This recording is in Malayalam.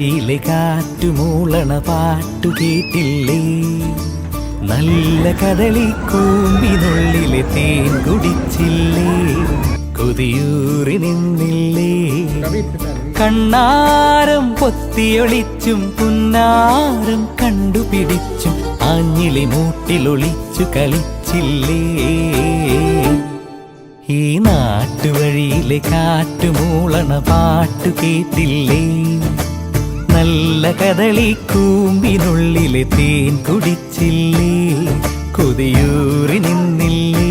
ിലെ കാറ്റുമൂളണ പാട്ടു കേട്ടില്ലേ, നല്ല കദളി കൂമ്പിനുള്ളിലെ തേൻ കുടിച്ചില്ലേ, കൊതിയൂറി നിന്നില്ലേ, കണ്ണാരം പൊത്തിയൊളിച്ചും പുന്നാരം കണ്ടുപിടിച്ചും ആഞ്ഞിലി മൂട്ടിലൊളിച്ചു കളിച്ചില്ലേ. ഈ നാട്ടുവഴിയിലെ കാറ്റുമൂളണ പാട്ടു കേട്ടില്ലേ, നല്ല കദളി കൂമ്പിനുള്ളിലെ തേൻ കുടിച്ചില്ലേ, കൊതിയൂറി നിന്നില്ലേ.